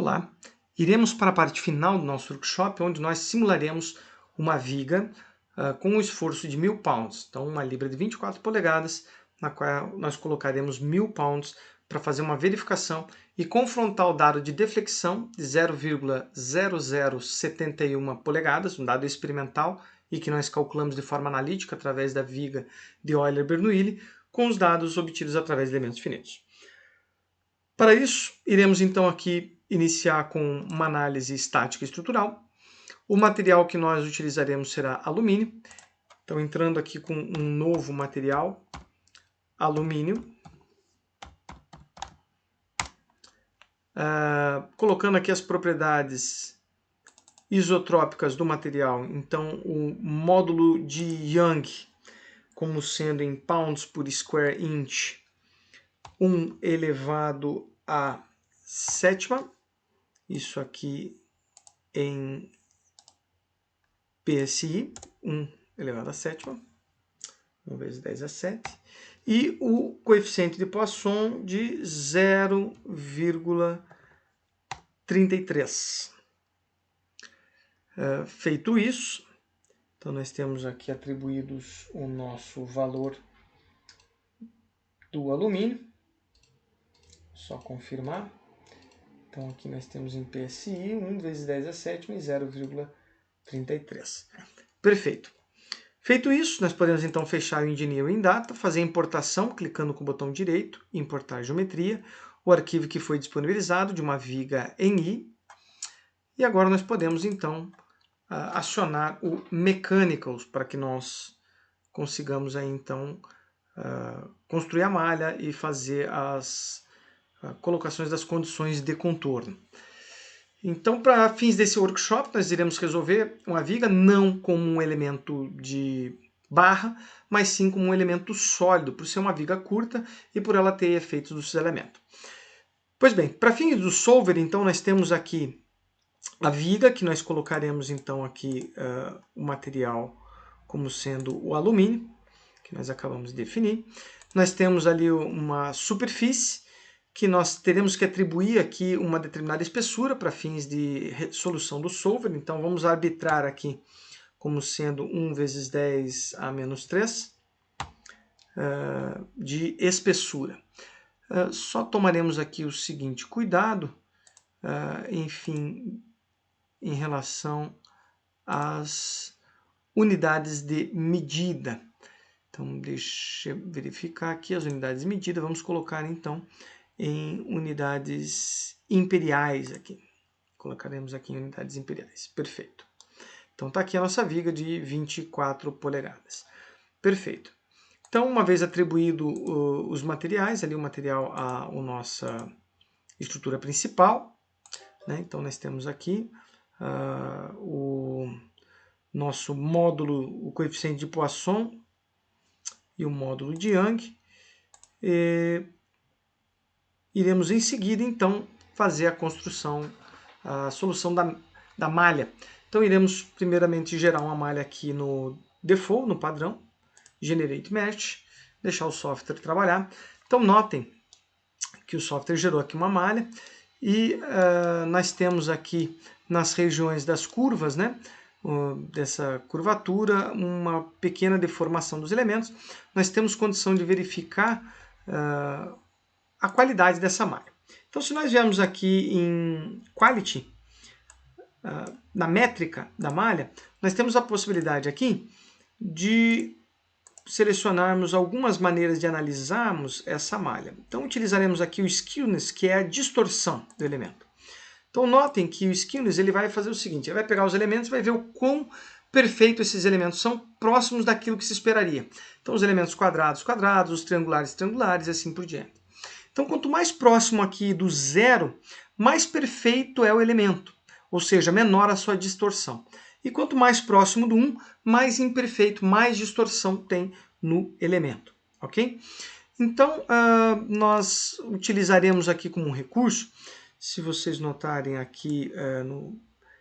Olá, iremos para a parte final do nosso workshop, onde nós simularemos uma viga com um esforço de 1000 pounds. Então, uma libra de 24 polegadas, na qual nós colocaremos 1000 pounds para fazer uma verificação e confrontar o dado de deflexão de 0,0071 polegadas, um dado experimental e que nós calculamos de forma analítica através da viga de Euler-Bernoulli, com os dados obtidos através de elementos finitos. Para isso, iremos então aqui iniciar com uma análise estática estrutural. O material que nós utilizaremos será alumínio. Então, entrando aqui com um novo material, alumínio. Colocando aqui as propriedades isotrópicas do material. Então, o módulo de Young, como sendo em pounds por square inch, 1 elevado a sétima. Isso aqui em PSI, 1 elevado a sétima, 1 vezes 10 a 7. E o coeficiente de Poisson de 0,33. Feito isso, então nós temos aqui atribuídos o nosso valor do alumínio. Só confirmar. Então aqui nós temos em PSI 1 vezes 10 a sétima e 0,33. Perfeito. Feito isso, nós podemos então fechar o Engineer em Data, fazer a importação, clicando com o botão direito, importar geometria, o arquivo que foi disponibilizado de uma viga em I. E agora nós podemos então acionar o Mechanicals para que nós consigamos aí então construir a malha e fazer as colocações das condições de contorno. Então, para fins desse workshop, nós iremos resolver uma viga não como um elemento de barra, mas sim como um elemento sólido, por ser uma viga curta e por ela ter efeitos do cisalhamento. Pois bem, para fins do solver, então, nós temos aqui a viga, que nós colocaremos então aqui o material como sendo o alumínio, que nós acabamos de definir. Nós temos ali uma superfície, que nós teremos que atribuir aqui uma determinada espessura para fins de solução do solver. Então, vamos arbitrar aqui como sendo 1 vezes 10 a menos 3 de espessura. Só tomaremos aqui o seguinte cuidado, enfim, em relação às unidades de medida. Então, deixa eu verificar aqui as unidades de medida. Vamos colocar, então, em unidades imperiais aqui. Colocaremos aqui em unidades imperiais. Perfeito. Então, está aqui a nossa viga de 24 polegadas. Perfeito. Então, uma vez atribuído os materiais, ali o material a nossa estrutura principal, né? Então, nós temos aqui o nosso módulo, o coeficiente de Poisson e o módulo de Young. Iremos em seguida, então, fazer a construção, a solução da malha. Então, iremos primeiramente gerar uma malha aqui no default, no padrão, Generate Mesh, deixar o software trabalhar. Então, notem que o software gerou aqui uma malha e nós temos aqui nas regiões das curvas, né, dessa curvatura, uma pequena deformação dos elementos. Nós temos condição de verificar a qualidade dessa malha. Então, se nós viermos aqui em Quality, na métrica da malha, nós temos a possibilidade aqui de selecionarmos algumas maneiras de analisarmos essa malha. Então, utilizaremos aqui o Skewness, que é a distorção do elemento. Então, notem que o Skewness ele vai fazer o seguinte, ele vai pegar os elementos e vai ver o quão perfeito esses elementos são, próximos daquilo que se esperaria. Então, os elementos quadrados, quadrados, os triangulares, triangulares e assim por diante. Então, quanto mais próximo aqui do zero, mais perfeito é o elemento, ou seja, menor a sua distorção. E quanto mais próximo do 1, mais imperfeito, mais distorção tem no elemento, ok? Então, nós utilizaremos aqui como um recurso, se vocês notarem aqui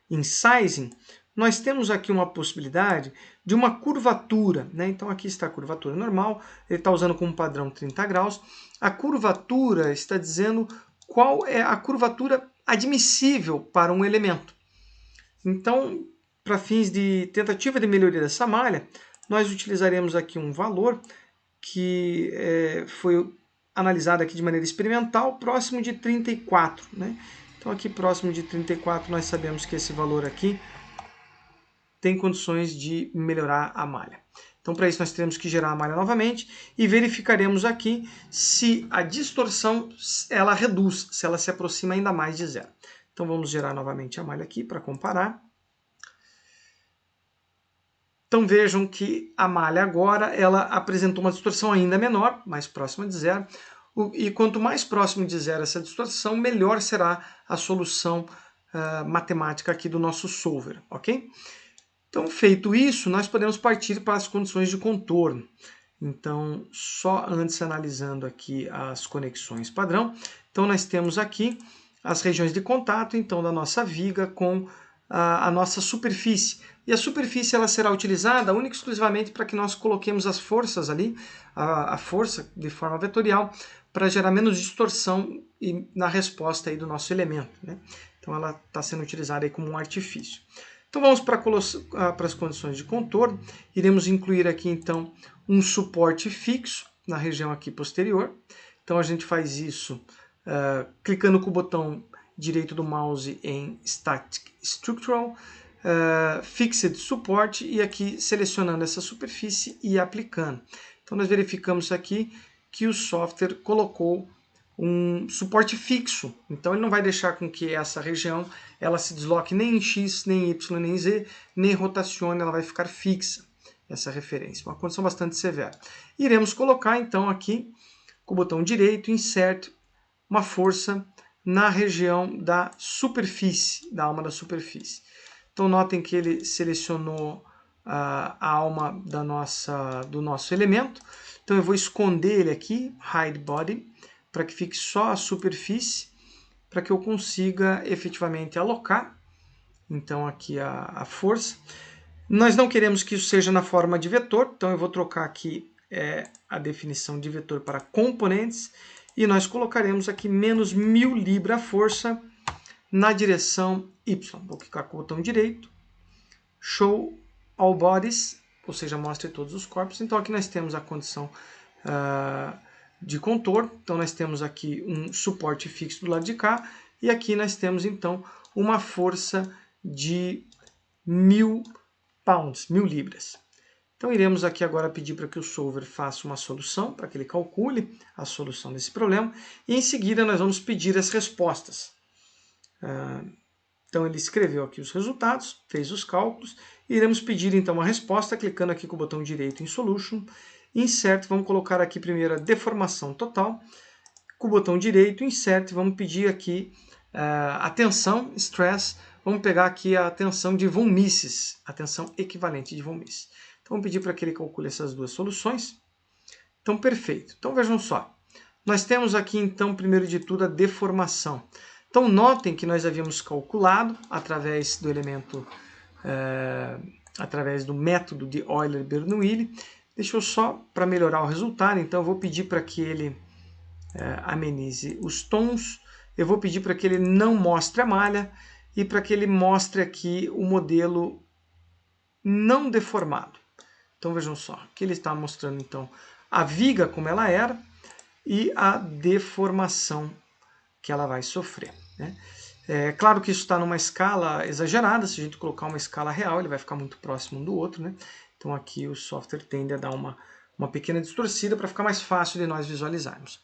em Sizing, nós temos aqui uma possibilidade de uma curvatura, né? Então aqui está a curvatura normal, ele está usando como padrão 30 graus. A curvatura está dizendo qual é a curvatura admissível para um elemento. Então, para fins de tentativa de melhoria dessa malha, nós utilizaremos aqui um valor que foi analisado aqui de maneira experimental, próximo de 34. Né? Então, aqui próximo de 34, nós sabemos que esse valor aqui tem condições de melhorar a malha. Então, para isso, nós teremos que gerar a malha novamente e verificaremos aqui se a distorção ela reduz, se ela se aproxima ainda mais de zero. Então, vamos gerar novamente a malha aqui para comparar. Então, vejam que a malha agora ela apresentou uma distorção ainda menor, mais próxima de zero. E quanto mais próximo de zero essa distorção, melhor será a solução matemática aqui do nosso solver, ok? Então, feito isso, nós podemos partir para as condições de contorno. Então, só antes analisando aqui as conexões padrão. Então, nós temos aqui as regiões de contato, então, da nossa viga com a nossa superfície. E a superfície ela será utilizada única e exclusivamente para que nós coloquemos as forças ali, a força de forma vetorial, para gerar menos distorção na resposta aí do nosso elemento. Né? Então, ela está sendo utilizada aí como um artifício. Então vamos para as condições de contorno. Iremos incluir aqui então um suporte fixo na região aqui posterior. Então a gente faz isso clicando com o botão direito do mouse em Static Structural, Fixed Support e aqui selecionando essa superfície e aplicando. Então nós verificamos aqui que o software colocou um suporte fixo, então ele não vai deixar com que essa região ela se desloque nem em X, nem em Y, nem em Z, nem rotacione, ela vai ficar fixa, essa referência, uma condição bastante severa. Iremos colocar então aqui, com o botão direito, Insert, uma força na região da superfície, da alma da superfície. Então notem que ele selecionou a alma do nosso elemento, então eu vou esconder ele aqui, Hide Body, para que fique só a superfície, para que eu consiga efetivamente alocar, então aqui a força. Nós não queremos que isso seja na forma de vetor, então eu vou trocar aqui a definição de vetor para componentes, e nós colocaremos aqui menos 1000 libra a força na direção Y. Vou clicar com o botão direito, Show All Bodies, ou seja, mostre todos os corpos. Então aqui nós temos a condição de contorno, então nós temos aqui um suporte fixo do lado de cá, e aqui nós temos então uma força de 1000 pounds, 1000 libras. Então iremos aqui agora pedir para que o solver faça uma solução, para que ele calcule a solução desse problema, e em seguida nós vamos pedir as respostas. Então ele escreveu aqui os resultados, fez os cálculos, e iremos pedir então a resposta, clicando aqui com o botão direito em Solution, Insert, vamos colocar aqui primeiro a deformação total, com o botão direito, Insert, vamos pedir aqui a tensão, Stress, vamos pegar aqui a tensão de von Mises, a tensão equivalente de von Mises. Então vamos pedir para que ele calcule essas duas soluções. Então perfeito. Então vejam só, nós temos aqui então primeiro de tudo a deformação. Então notem que nós havíamos calculado através do elemento, através do método de Euler-Bernoulli. Deixa eu só, para melhorar o resultado, então eu vou pedir para que ele amenize os tons, eu vou pedir para que ele não mostre a malha e para que ele mostre aqui o modelo não deformado. Então vejam só, aqui ele está mostrando então a viga como ela era e a deformação que ela vai sofrer. Né? É claro que isso está numa escala exagerada, se a gente colocar uma escala real ele vai ficar muito próximo um do outro, né? Então aqui o software tende a dar uma pequena distorcida para ficar mais fácil de nós visualizarmos.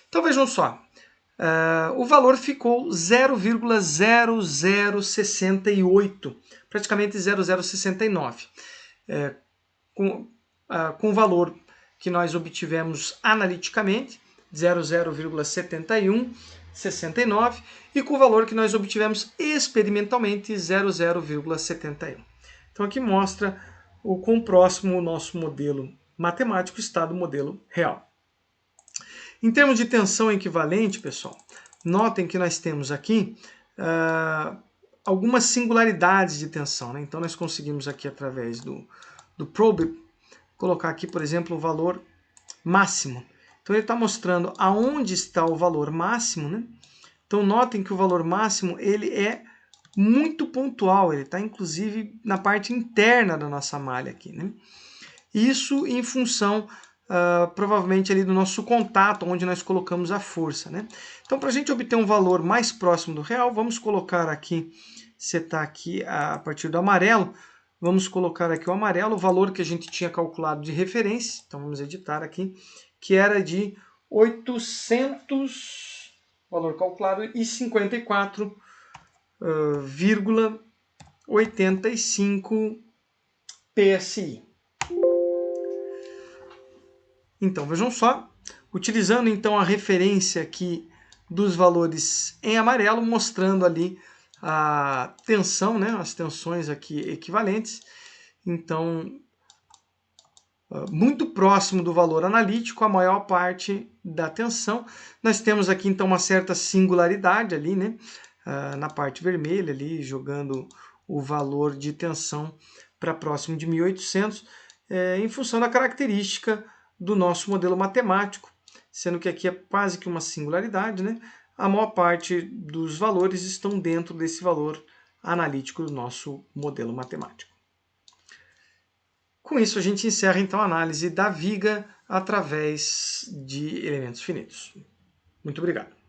Então vejam só, o valor ficou 0,0068, praticamente 0,069. Com o valor que nós obtivemos analiticamente, 00,7169, e com o valor que nós obtivemos experimentalmente, 00,71. Então aqui mostra o quão próximo o nosso modelo matemático está do modelo real. Em termos de tensão equivalente, pessoal, notem que nós temos aqui algumas singularidades de tensão. Né? Então nós conseguimos aqui através do probe colocar aqui, por exemplo, o valor máximo. Então ele está mostrando aonde está o valor máximo, né? Então notem que o valor máximo ele é muito pontual, ele está inclusive na parte interna da nossa malha aqui, né? Isso em função provavelmente ali do nosso contato, onde nós colocamos a força, né? Então para a gente obter um valor mais próximo do real, vamos colocar aqui, setar aqui a partir do amarelo, vamos colocar aqui o amarelo, o valor que a gente tinha calculado de referência, então vamos editar aqui, que era de 800, valor calculado, e 54,85 PSI. Então, vejam só, utilizando então a referência aqui dos valores em amarelo, mostrando ali a tensão, né, as tensões aqui equivalentes. Então, muito próximo do valor analítico, a maior parte da tensão. Nós temos aqui então uma certa singularidade ali, né, na parte vermelha ali, jogando o valor de tensão para próximo de 1800, em função da característica do nosso modelo matemático, sendo que aqui é quase que uma singularidade, né? A maior parte dos valores estão dentro desse valor analítico do nosso modelo matemático. Com isso, a gente encerra então a análise da viga através de elementos finitos. Muito obrigado.